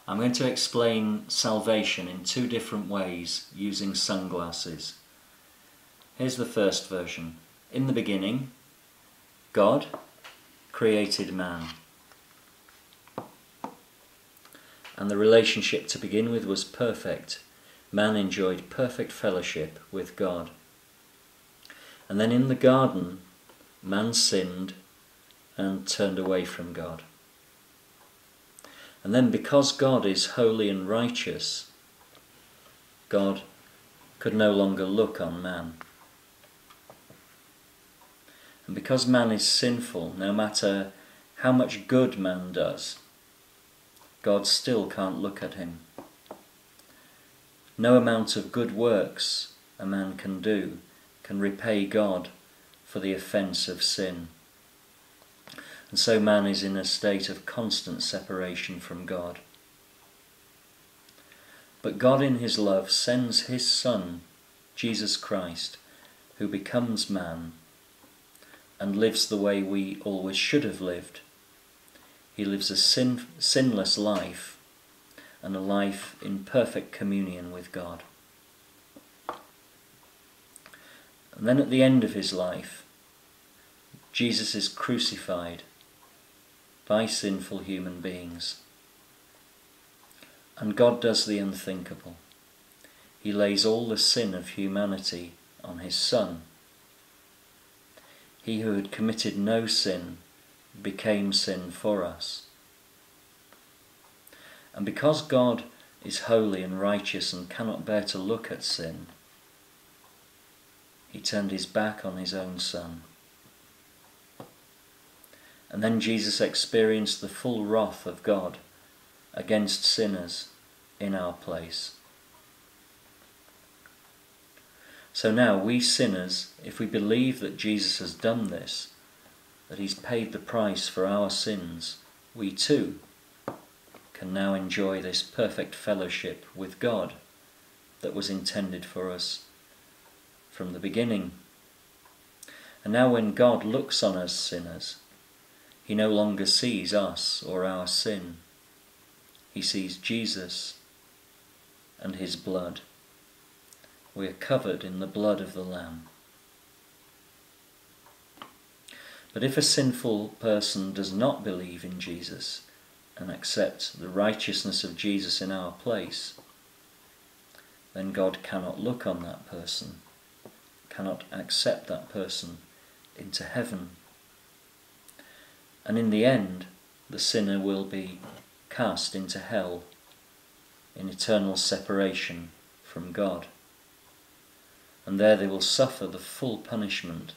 I'm going to explain salvation in two different ways using sunglasses. Here's the first version. In the beginning, God created man. And the relationship to begin with was perfect. Man enjoyed perfect fellowship with God. And then in the garden, man sinned and turned away from God. And then because God is holy and righteous, God could no longer look on man. And because man is sinful, no matter how much good man does, God still can't look at him. No amount of good works a man can do can repay God for the offence of sin. And so man is in a state of constant separation from God. But God in his love sends his Son, Jesus Christ, who becomes man and lives the way we always should have lived. He lives a sinless life and a life in perfect communion with God. And then at the end of his life, Jesus is crucified by sinful human beings. And God does the unthinkable. He lays all the sin of humanity on his Son. He who had committed no sin became sin for us. And because God is holy and righteous and cannot bear to look at sin, he turned his back on his own Son. And then Jesus experienced the full wrath of God against sinners in our place. So now we sinners, if we believe that Jesus has done this, that he's paid the price for our sins, we too can now enjoy this perfect fellowship with God that was intended for us from the beginning. And now when God looks on us sinners, he no longer sees us or our sin. He sees Jesus and his blood. We are covered in the blood of the Lamb. But if a sinful person does not believe in Jesus and accept the righteousness of Jesus in our place, then God cannot look on that person, cannot accept that person into heaven. And in the end, the sinner will be cast into hell in eternal separation from God. And there they will suffer the full punishment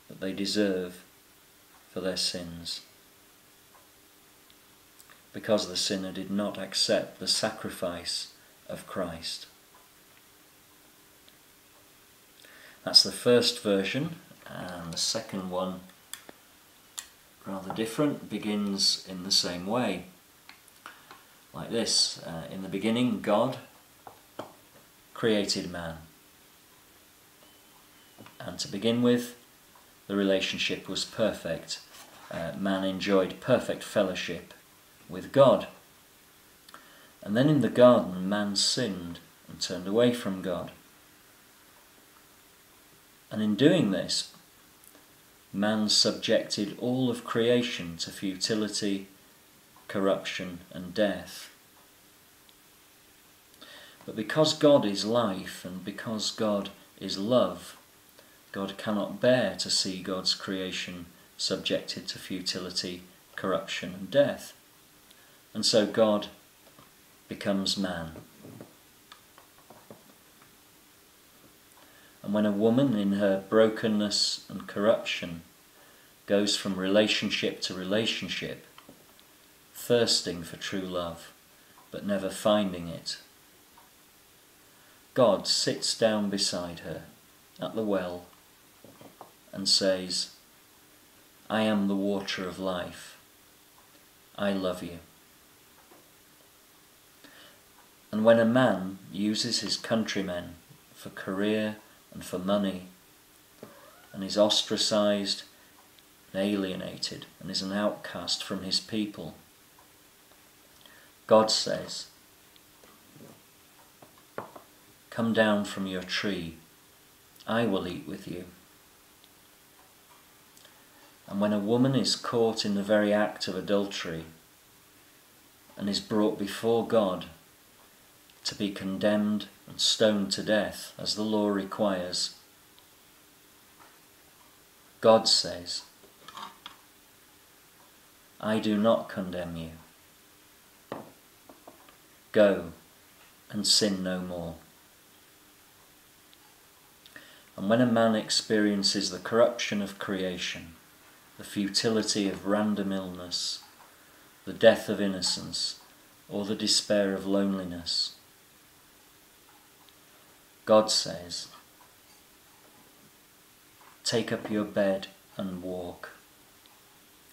that they deserve for their sins, because the sinner did not accept the sacrifice of Christ. That's the first version, and the second one, rather different, begins in the same way. Like this, in the beginning God created man. And to begin with, the relationship was perfect. Man enjoyed perfect fellowship with God. And then in the garden, man sinned and turned away from God. And in doing this, man subjected all of creation to futility, corruption, and death. But because God is life and because God is love, God cannot bear to see God's creation subjected to futility, corruption, and death. And so God becomes man. And when a woman in her brokenness and corruption goes from relationship to relationship, thirsting for true love, but never finding it, God sits down beside her at the well and says, I am the water of life. I love you. And when a man uses his countrymen for career and for money, and is ostracized and alienated and is an outcast from his people, God says, "Come down from your tree, I will eat with you." And when a woman is caught in the very act of adultery and is brought before God to be condemned and stoned to death, as the law requires, God says, "I do not condemn you. Go and sin no more." And when a man experiences the corruption of creation, the futility of random illness, the death of innocence, or the despair of loneliness, God says, "Take up your bed and walk."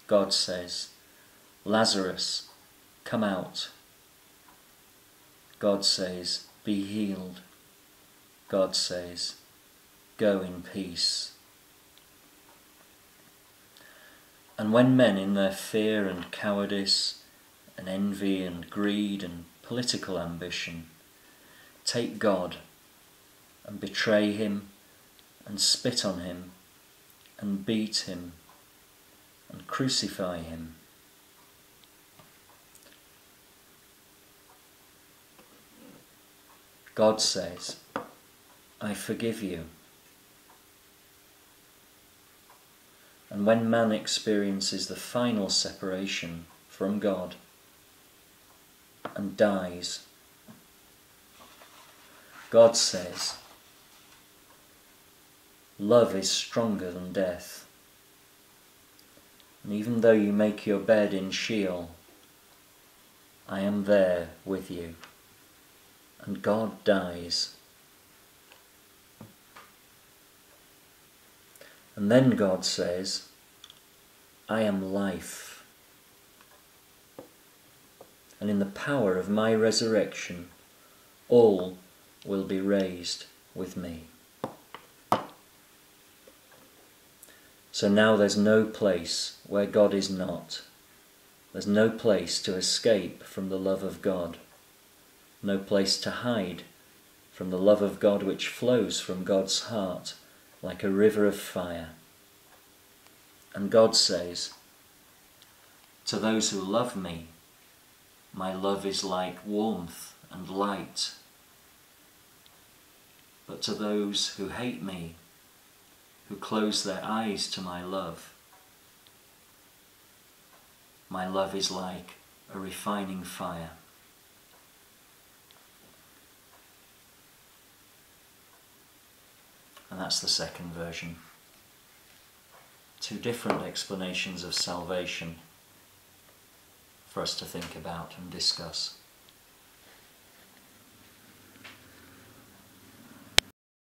God says, "Lazarus, come out." God says, "Be healed." God says, "Go in peace." And when men in their fear and cowardice and envy and greed and political ambition take God and betray him and spit on him and beat him and crucify him, God says, "I forgive you." And when man experiences the final separation from God and dies, God says, "Love is stronger than death. And even though you make your bed in Sheol, I am there with you." And God dies. And then God says, "I am life. And in the power of my resurrection, all will be raised with me." So now there's no place where God is not. There's no place to escape from the love of God. No place to hide from the love of God which flows from God's heart like a river of fire. And God says, "To those who love me, my love is like warmth and light. But to those who hate me, who close their eyes to my love is like a refining fire." And that's the second version. Two different explanations of salvation for us to think about and discuss.